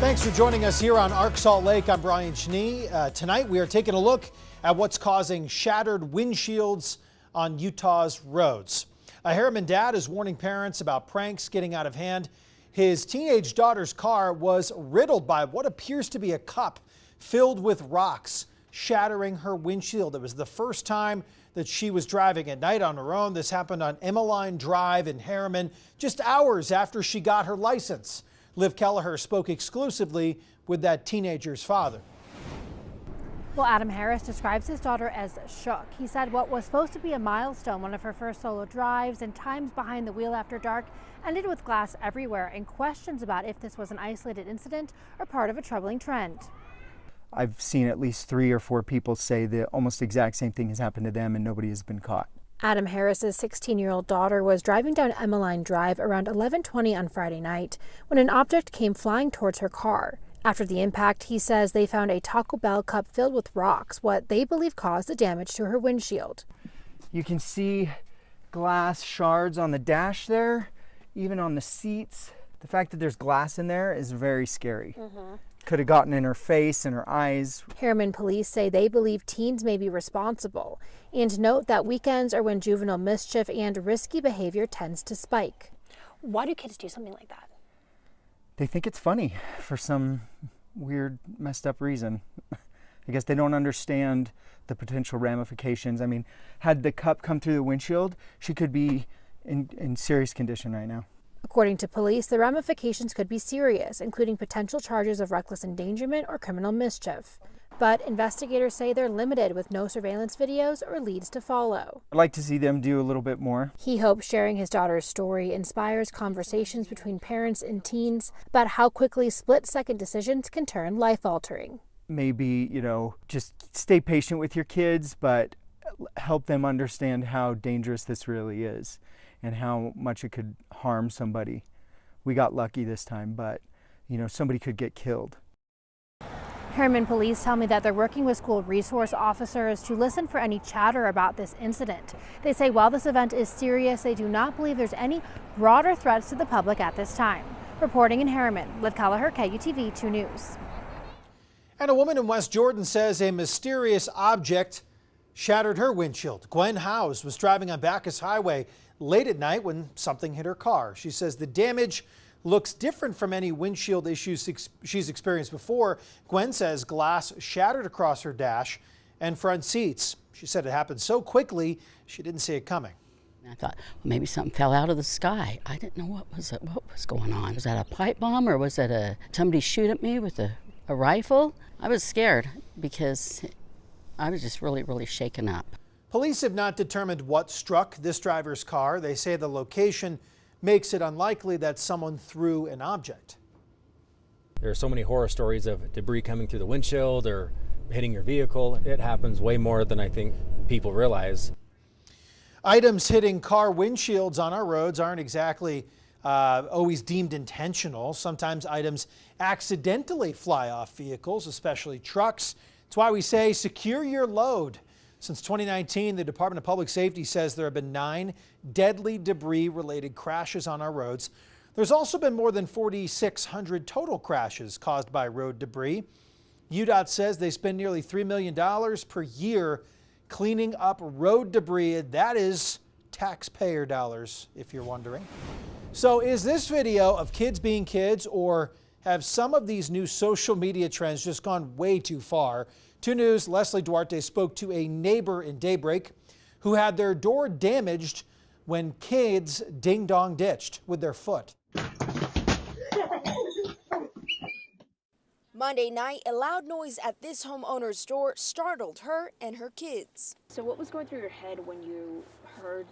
Thanks for joining us here on Arc Salt Lake. I'm Brian Cheney. Tonight we are taking a look at what's causing shattered windshields on Utah's roads. A Harriman dad is warning parents about pranks getting out of hand. His teenage daughter's car was riddled by what appears to be a cup filled with rocks, shattering her windshield. It was the first time that she was driving at night on her own. This happened on Emmeline Drive in Harriman just hours after she got her license. Liv Kelleher spoke exclusively with that teenager's father. Well, Adam Harris describes his daughter as shook. He said what was supposed to be a milestone, one of her first solo drives and times behind the wheel after dark, ended with glass everywhere and questions about if this was an isolated incident or part of a troubling trend. I've seen at least 3 or 4 people say the almost exact same thing has happened to them and nobody has been caught. Adam Harris's 16-year-old daughter was driving down Emmeline Drive around 11:20 on Friday night when an object came flying towards her car. After the impact, he says they found a Taco Bell cup filled with rocks, what they believe caused the damage to her windshield. You can see glass shards on the dash there, even on the seats. The fact that there's glass in there is very scary. Could have gotten in her face and her eyes. Harriman police say they believe teens may be responsible and note that weekends are when juvenile mischief and risky behavior tends to spike. Why do kids do something like that? They think it's funny for some weird, messed up reason. I guess they don't understand the potential ramifications. I mean, had the cup come through the windshield, she could be in serious condition right now. According to police, the ramifications could be serious, including potential charges of reckless endangerment or criminal mischief. But investigators say they're limited with no surveillance videos or leads to follow. I'd like to see them do a little bit more. He hopes sharing his daughter's story inspires conversations between parents and teens about how quickly split-second decisions can turn life-altering. Maybe, just stay patient with your kids, but help them understand how dangerous this really is and how much it could harm somebody. We got lucky this time, but, somebody could get killed. Harriman police tell me that they're working with school resource officers to listen for any chatter about this incident. They say while this event is serious, they do not believe there's any broader threats to the public at this time. Reporting in Harriman, Liv Kelleher, KUTV 2 News. And a woman in West Jordan says a mysterious object shattered her windshield. Gwen Howes was driving on Baccus Highway late at night when something hit her car. She says the damage looks different from any windshield issues she's experienced before. Gwen says glass shattered across her dash and front seats. She said it happened so quickly she didn't see it coming. I thought, well, maybe something fell out of the sky. I didn't know what was going on. Was that a pipe bomb or was that somebody shoot at me with a rifle? I was scared because I was just really, really shaken up. Police have not determined what struck this driver's car. They say the location makes it unlikely that someone threw an object. There are so many horror stories of debris coming through the windshield or hitting your vehicle. It happens way more than I think people realize. Items hitting car windshields on our roads aren't exactly always deemed intentional. Sometimes items accidentally fly off vehicles, especially trucks. That's why we say secure your load. Since 2019, the Department of Public Safety says there have been 9 deadly debris-related crashes on our roads. There's also been more than 4,600 total crashes caused by road debris. UDOT says they spend nearly $3 million per year cleaning up road debris. That is taxpayer dollars, if you're wondering. So is this video of kids being kids, or have some of these new social media trends just gone way too far? 2 News' Leslie Duarte spoke to a neighbor in Daybreak who had their door damaged when kids ding-dong ditched with their foot. Monday night, a loud noise at this homeowner's door startled her and her kids. So what was going through your head when you heard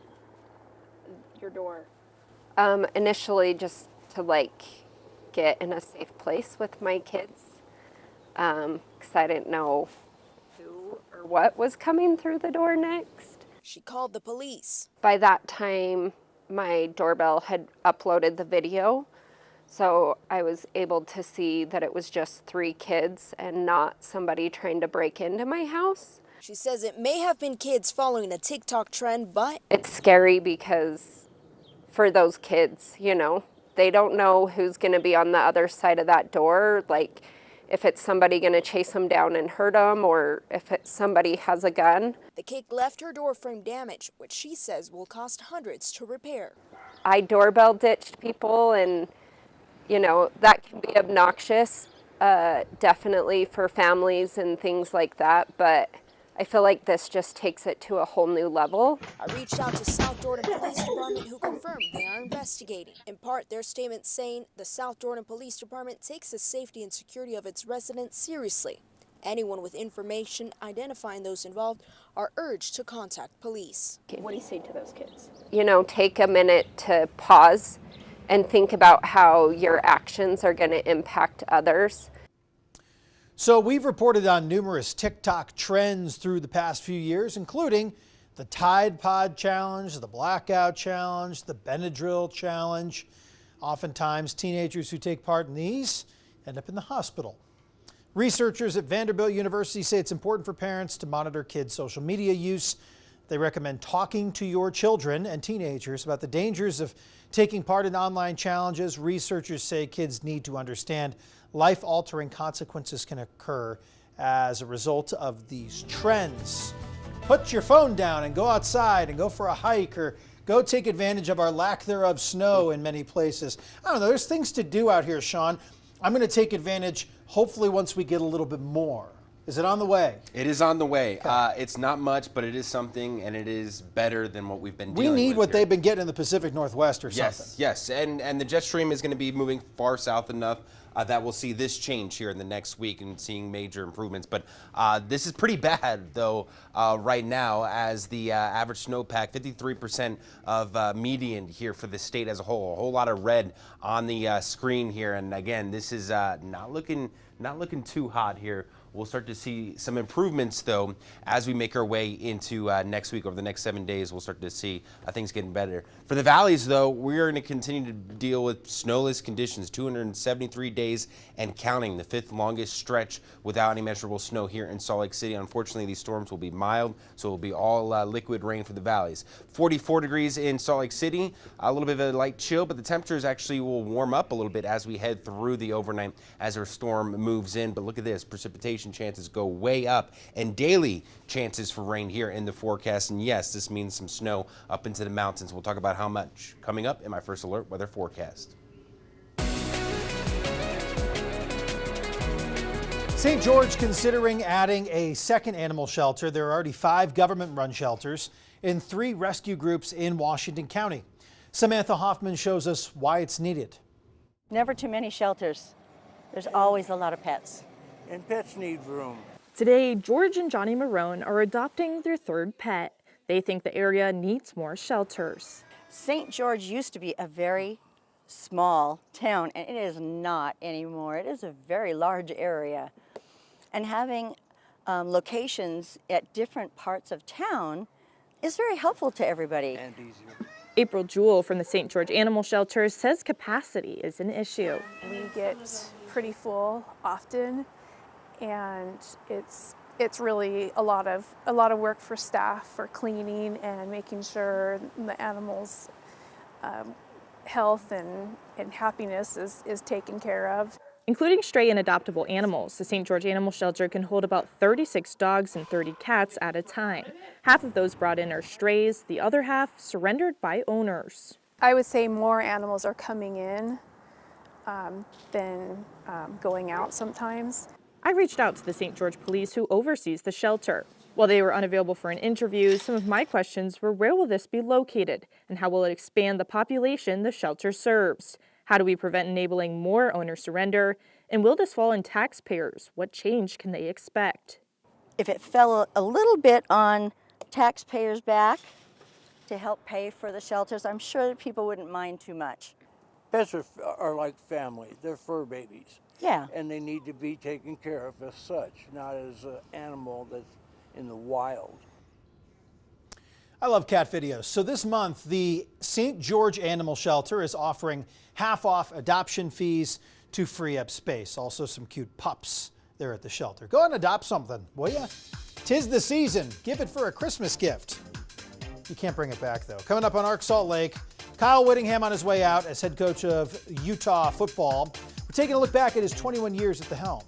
your door? Initially just to get in a safe place with my kids. Because I didn't know who or what was coming through the door next. She called the police. By that time, my doorbell had uploaded the video, so I was able to see that it was just 3 kids and not somebody trying to break into my house. She says it may have been kids following a TikTok trend, but it's scary because for those kids, They don't know who's going to be on the other side of that door, like if it's somebody going to chase them down and hurt them, or if somebody has a gun. The kick left her door frame damaged, which she says will cost hundreds to repair. I doorbell ditched people, and you know, that can be obnoxious, definitely for families and things like that, but I feel like this just takes it to a whole new level. I reached out to South Jordan Police Department, who confirmed they are investigating. In part, their statement saying the South Jordan Police Department takes the safety and security of its residents seriously. Anyone with information identifying those involved are urged to contact police. What do you say to those kids? You know, take a minute to pause and think about how your actions are going to impact others. So we've reported on numerous TikTok trends through the past few years, including the Tide Pod Challenge, the Blackout Challenge, the Benadryl Challenge. Oftentimes, teenagers who take part in these end up in the hospital. Researchers at Vanderbilt University say it's important for parents to monitor kids' social media use. They recommend talking to your children and teenagers about the dangers of taking part in online challenges. Researchers say kids need to understand life-altering consequences can occur as a result of these trends. Put your phone down and go outside and go for a hike, or go take advantage of our lack thereof snow in many places. I don't know, there's things to do out here, Sean. I'm going to take advantage, hopefully, once we get a little bit more. Is it on the way? It is on the way. Okay. It's not much, but it is something, and it is better than what we've been dealing with. We need what here. they've been getting in the Pacific Northwest or something. Yes, and the jet stream is going to be moving far south enough that we'll see this change here in the next week and seeing major improvements. But this is pretty bad, though, right now, as the average snowpack, 53% of median here for the state as a whole lot of red on the screen here. And again, this is not looking too hot here. We'll start to see some improvements, though, as we make our way into next week. Over the next 7 days, we'll start to see things getting better. For the valleys, though, we're going to continue to deal with snowless conditions, 273 days and counting, the 5th longest stretch without any measurable snow here in Salt Lake City. Unfortunately, these storms will be mild, so it will be all liquid rain for the valleys. 44 degrees in Salt Lake City, a little bit of a light chill, but the temperatures actually will warm up a little bit as we head through the overnight as our storm moves in. But look at this, precipitation chances go way up, and daily chances for rain here in the forecast. And yes, this means some snow up into the mountains. We'll talk about how much coming up in my first alert weather forecast. St. George considering adding a second animal shelter. There are already 5 government-run shelters and 3 rescue groups in Washington County. Samantha Hoffman shows us why it's needed. Never too many shelters. There's always a lot of pets. And pets need room. Today, George and Johnny Marone are adopting their 3rd pet. They think the area needs more shelters. St. George used to be a very small town, and it is not anymore. It is a very large area. And having locations at different parts of town is very helpful to everybody. And easier. April Jewell from the St. George Animal Shelter says capacity is an issue. We get pretty full often, and it's really a lot of work for staff for cleaning and making sure the animals' health and happiness is taken care of. Including stray and adoptable animals, the St. George Animal Shelter can hold about 36 dogs and 30 cats at a time. Half of those brought in are strays, the other half surrendered by owners. I would say more animals are coming in than going out sometimes. I reached out to the St. George Police, who oversees the shelter. While they were unavailable for an interview, some of my questions were, where will this be located and how will it expand the population the shelter serves? How do we prevent enabling more owner surrender? And will this fall on taxpayers? What change can they expect? If it fell a little bit on taxpayers' back to help pay for the shelters, I'm sure that people wouldn't mind too much. Pets are like family. They're fur babies. Yeah. And they need to be taken care of as such, not as an animal that's in the wild. I love cat videos. So this month, the St. George Animal Shelter is offering half-off adoption fees to free up space. Also some cute pups there at the shelter. Go and adopt something, will ya? 'Tis the season. Give it for a Christmas gift. You can't bring it back, though. Coming up on Arc Salt Lake, Kyle Whittingham on his way out as head coach of Utah football. We're taking a look back at his 21 years at the helm.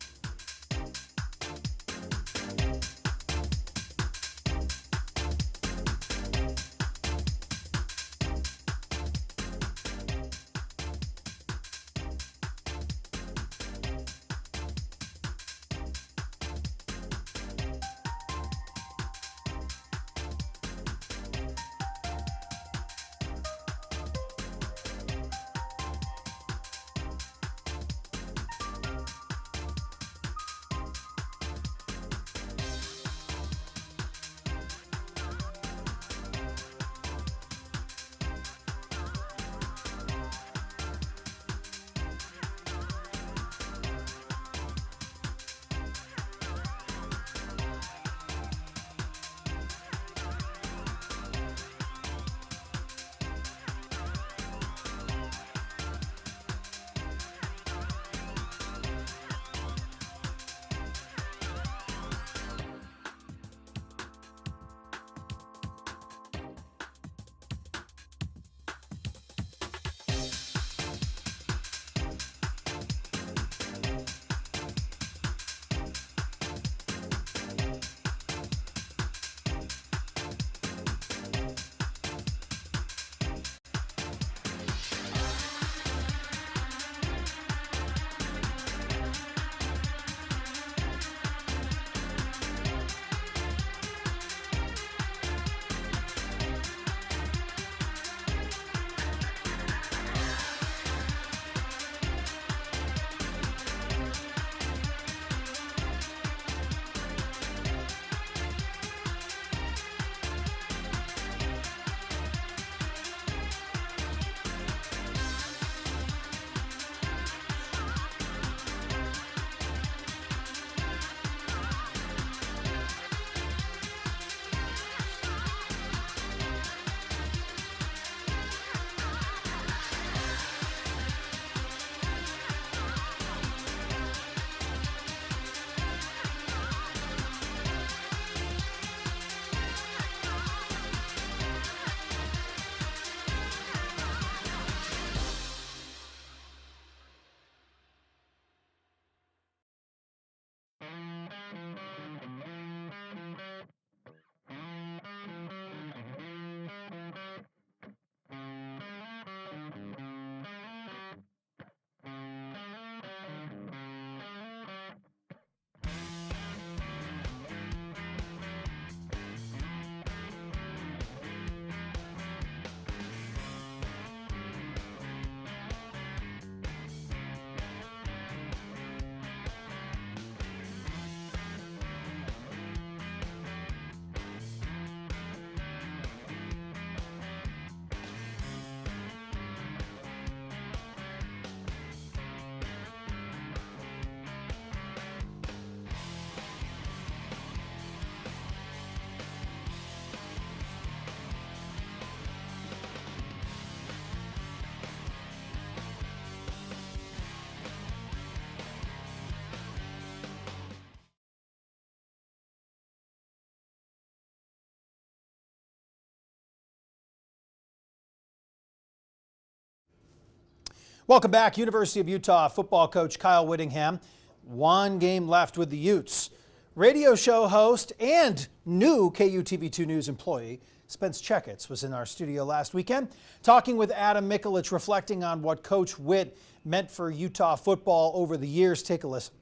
Welcome back. University of Utah football coach Kyle Whittingham. One game left with the Utes. Radio show host and new KUTV2 News employee Spence Checketts was in our studio last weekend talking with Adam Mikulich, reflecting on what Coach Whitt meant for Utah football over the years. Take a listen.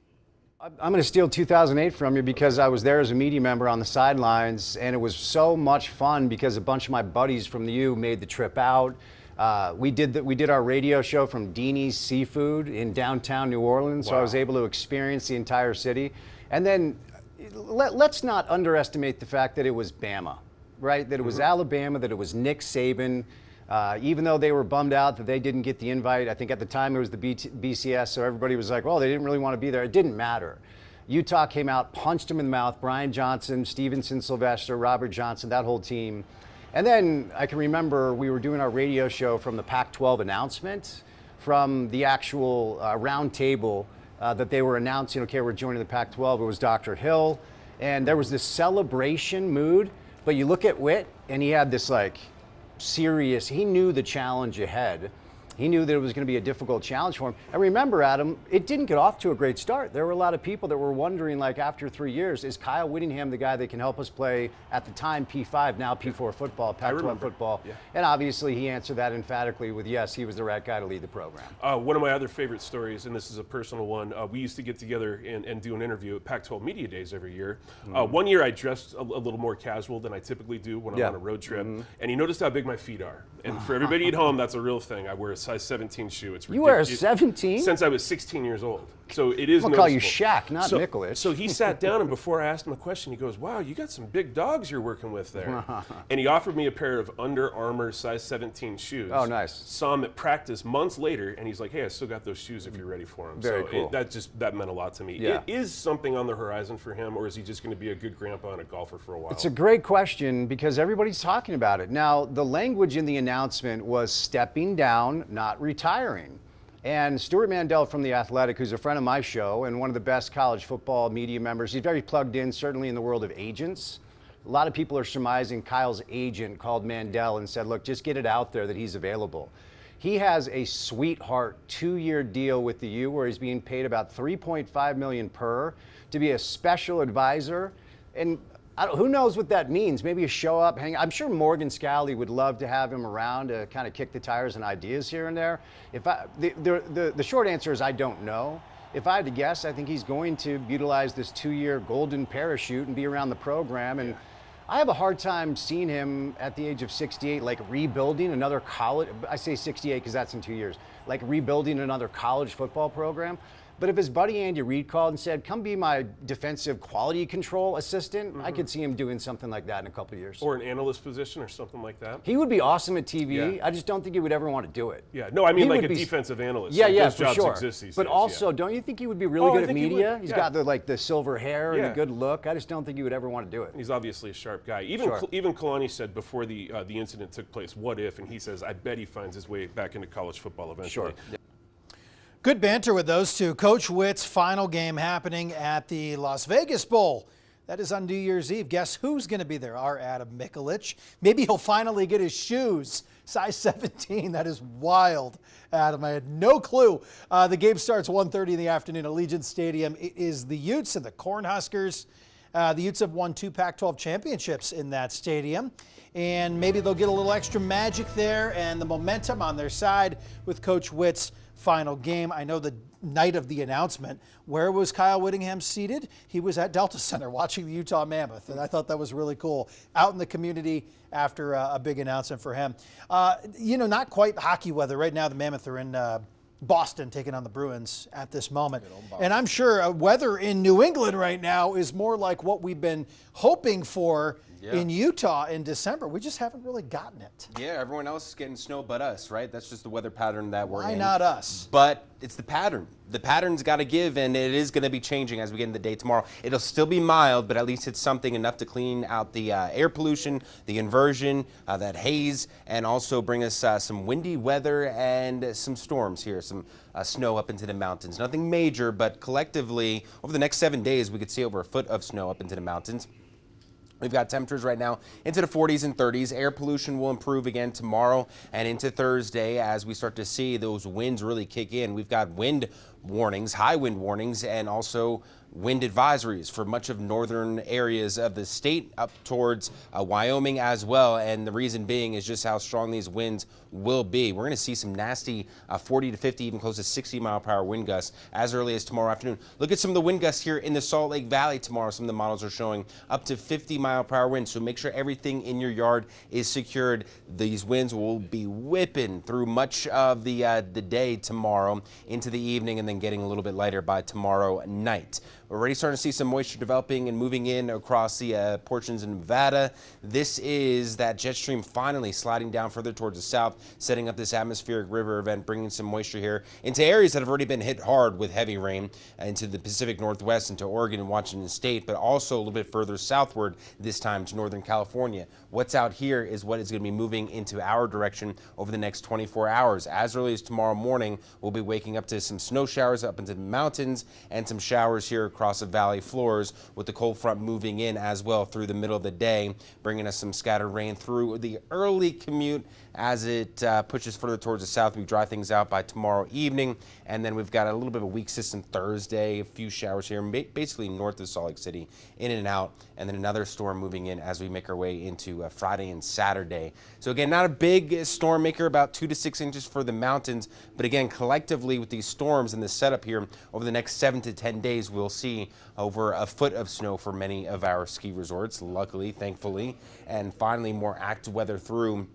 I'm going to steal 2008 from you because I was there as a media member on the sidelines, and it was so much fun because a bunch of my buddies from the U made the trip out. We did our radio show from Deanie's Seafood in downtown New Orleans, so I was able to experience the entire city. And then let's not underestimate the fact that it was Bama, right? That it was Alabama, that it was Nick Saban. Even though they were bummed out that they didn't get the invite, I think at the time it was the BCS, so everybody was like, well, they didn't really want to be there. It didn't matter. Utah came out, punched them in the mouth, Brian Johnson, Stevenson, Sylvester, Robert Johnson, that whole team. And then I can remember we were doing our radio show from the Pac-12 announcement, from the actual round table that they were announcing, okay, we're joining the Pac-12. It was Dr. Hill, and there was this celebration mood, but you look at Whitt, and he had this like serious. He knew the challenge ahead. He knew that it was going to be a difficult challenge for him. And remember, Adam, it didn't get off to a great start. There were a lot of people that were wondering, like, after 3 years, is Kyle Whittingham the guy that can help us play, at the time, P5, now P4 football, Pac-12 football? Yeah. And obviously, he answered that emphatically with, yes, he was the right guy to lead the program. One of my other favorite stories, and this is a personal one, we used to get together and do an interview at Pac-12 Media Days every year. One year, I dressed a little more casual than I typically do when I'm on a road trip. And he noticed how big my feet are. And for everybody at home, that's a real thing. I wear a size 17 shoe. It's ridiculous. You wear a 17? Since I was 16 years old. So it is I'll call you Shaq, not Mikulich. So he sat down, and before I asked him a question, he goes, wow, you got some big dogs you're working with there. And he offered me a pair of Under Armour size 17 shoes. Oh, nice. Saw him at practice months later, and he's like, hey, I still got those shoes if you're ready for them. Very cool. That meant a lot to me. Yeah. It is something on the horizon for him, or is he just going to be a good grandpa and a golfer for a while? It's a great question because everybody's talking about it. Now, the language in the announcement was stepping down, not retiring. And Stuart Mandel from The Athletic, who's a friend of my show and one of the best college football media members, he's very plugged in, certainly in the world of agents. A lot of people are surmising Kyle's agent called Mandel and said, look, just get it out there that he's available. He has a sweetheart 2-year deal with the U where he's being paid about $3.5 million per to be a special advisor. And who knows what that means? Maybe a show up, hang. I'm sure Morgan Scally would love to have him around to kind of kick the tires and ideas here and there. The short answer is I don't know. If I had to guess, I think he's going to utilize this 2-year golden parachute and be around the program. And I have a hard time seeing him at the age of 68, like rebuilding another college. I say 68 because that's in 2 years. Like rebuilding another college football program. But if his buddy Andy Reid called and said, come be my defensive quality control assistant, I could see him doing something like that in a couple of years. Or an analyst position or something like that. He would be awesome at TV. Yeah. I just don't think he would ever want to do it. Yeah, no, I mean like a defensive analyst. Yeah, like yeah, those for jobs sure. Exist these but days, also, don't you think he would be really good at media? He's got the silver hair and a good look. I just don't think he would ever want to do it. He's obviously a sharp guy. Even Kalani said before the incident took place, what if? And he says, I bet he finds his way back into college football eventually. Sure. Good banter with those two. Coach Witt's final game happening at the Las Vegas Bowl. That is on New Year's Eve. Guess who's going to be there? Our Adam Mikulich. Maybe he'll finally get his shoes. Size 17. That is wild, Adam. I had no clue. The game starts 1:30 in the afternoon at Allegiant Stadium. It is the Utes and the Cornhuskers. The Utes have won 2 Pac-12 championships in that stadium. And maybe they'll get a little extra magic there and the momentum on their side with Coach Witt's final game. I know the night of the announcement, where was Kyle Whittingham seated? He was at Delta Center watching the Utah Mammoth, and I thought that was really cool. Out in the community after a big announcement for him. Not quite hockey weather. Right now the Mammoth are in Boston taking on the Bruins at this moment. And I'm sure weather in New England right now is more like what we've been hoping for in Utah in December. We just haven't really gotten it. Yeah, everyone else is getting snow but us, right? That's just the weather pattern that we're in. Why not us? But it's the pattern. The pattern's got to give, and it is going to be changing as we get into the day tomorrow. It'll still be mild, but at least it's something enough to clean out the air pollution, the inversion, that haze, and also bring us some windy weather and some storms here, some snow up into the mountains. Nothing major, but collectively, over the next 7 days, we could see over a foot of snow up into the mountains. We've got temperatures right now into the 40s and 30s. Air pollution will improve again tomorrow and into Thursday as we start to see those winds really kick in. We've got wind warnings, high wind warnings, and also wind advisories for much of northern areas of the state up towards Wyoming as well. And the reason being is just how strong these winds will be. We're going to see some nasty 40 to 50, even close to 60 mile per hour wind gusts as early as tomorrow afternoon. Look at some of the wind gusts here in the Salt Lake Valley tomorrow. Some of the models are showing up to 50 mile per hour winds. So make sure everything in your yard is secured. These winds will be whipping through much of the day tomorrow into the evening and then getting a little bit lighter by tomorrow night. We're already starting to see some moisture developing and moving in across the portions in Nevada. This is that jet stream finally sliding down further towards the south, setting up this atmospheric river event, bringing some moisture here into areas that have already been hit hard with heavy rain into the Pacific Northwest, into Oregon and Washington State, but also a little bit further southward this time to Northern California. What's out here is what is going to be moving into our direction over the next 24 hours. As early as tomorrow morning, we'll be waking up to some snow showers showers up into the mountains and some showers here across the valley floors, with the cold front moving in as well through the middle of the day, bringing us some scattered rain through the early commute. As it pushes further towards the south, we dry things out by tomorrow evening. And then we've got a little bit of a weak system Thursday, a few showers here, basically north of Salt Lake City, in and out. And then another storm moving in as we make our way into Friday and Saturday. So again, not a big storm maker, about 2 to 6 inches for the mountains. But again, collectively with these storms and the setup here over the next 7 to 10 days, we'll see over a foot of snow for many of our ski resorts, luckily, thankfully. And finally, more active weather through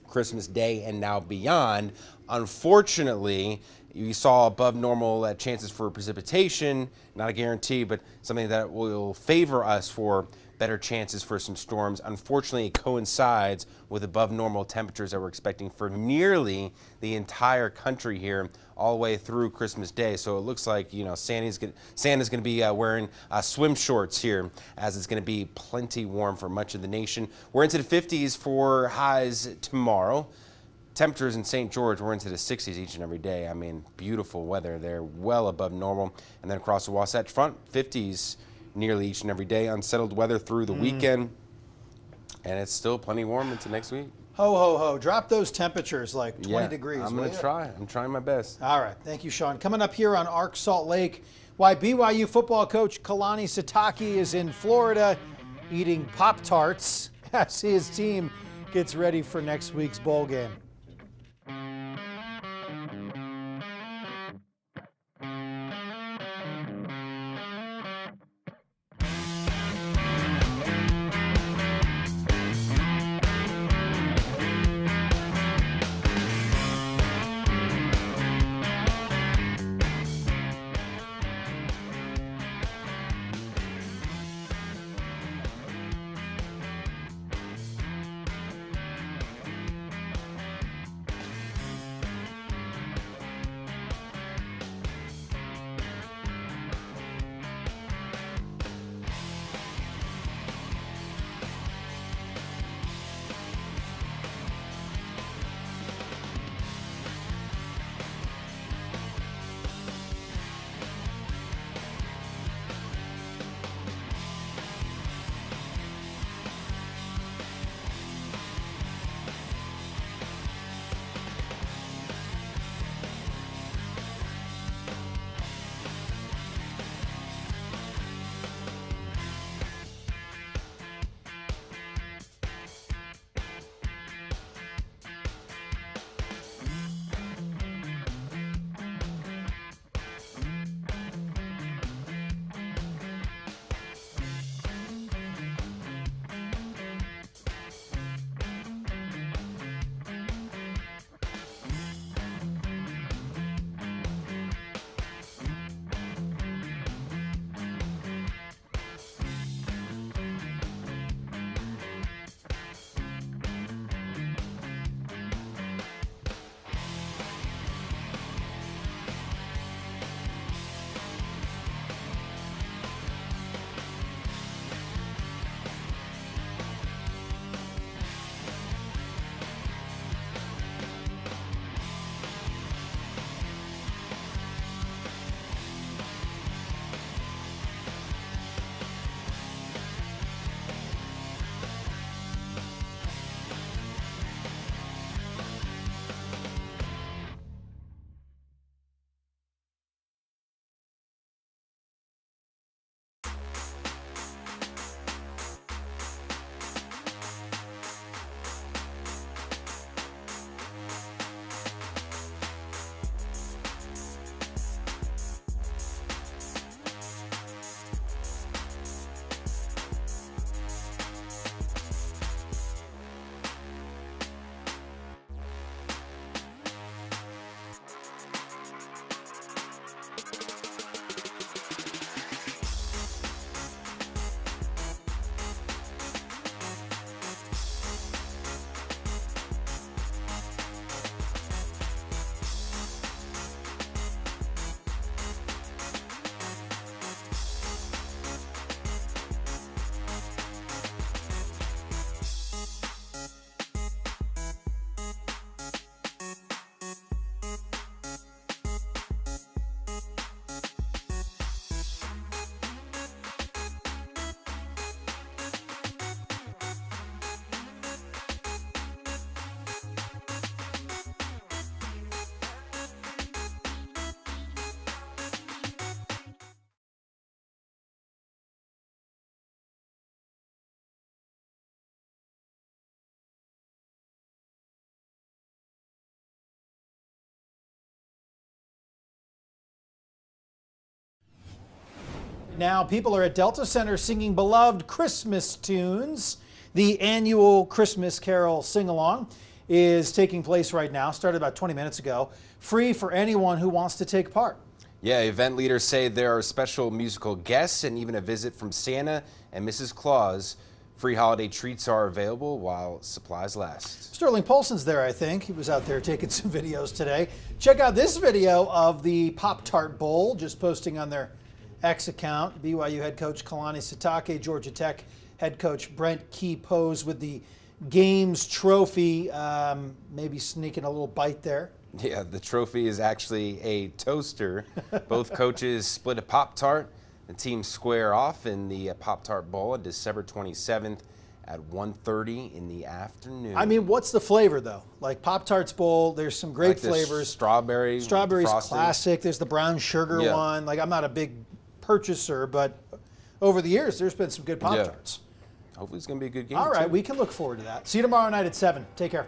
Christmas Day and now beyond. Unfortunately, you saw above normal chances for precipitation, not a guarantee, but something that will favor us for better chances for some storms. Unfortunately, it coincides with above normal temperatures that we're expecting for nearly the entire country here all the way through Christmas Day. So it looks like, you know, Santa's going to be wearing swim shorts here, as it's going to be plenty warm for much of the nation. We're into the 50s for highs tomorrow. Temperatures in St. George, we're into the 60s each and every day. I mean, beautiful weather there, well above normal. And then across the Wasatch Front, 50s nearly each and every day. Unsettled weather through the weekend, and it's still plenty warm into next week. Ho, ho, ho. Drop those temperatures like 20 degrees. I'm going to try. I'm trying my best. All right. Thank you, Sean. Coming up here on Arc Salt Lake, why BYU football coach Kalani Sitake is in Florida eating Pop-Tarts as his team gets ready for next week's bowl game. Now, people are at Delta Center singing beloved Christmas tunes. The annual Christmas Carol sing-along is taking place right now, started about 20 minutes ago, free for anyone who wants to take part. Yeah, event leaders say there are special musical guests and even a visit from Santa and Mrs. Claus. Free holiday treats are available while supplies last. Sterling Polson's there, I think. He was out there taking some videos today. Check out this video of the Pop-Tart Bowl, just posting on their X account. BYU head coach Kalani Sitake, Georgia Tech head coach Brent Key pose with the game's trophy, maybe sneaking a little bite there. Yeah, the trophy is actually a toaster. Both coaches split a Pop-Tart. The teams square off in the Pop-Tart Bowl on December 27th at 1:30 in the afternoon. I mean, what's the flavor, though? Like Pop-Tarts Bowl, there's some great flavors. Strawberry's classic. There's the brown sugar one. Like, I'm not a big purchaser, but over the years, there's been some good Pop-Tarts. Yeah. Hopefully it's going to be a good game. All right, too. we can look forward to that. See you tomorrow night at 7. Take care.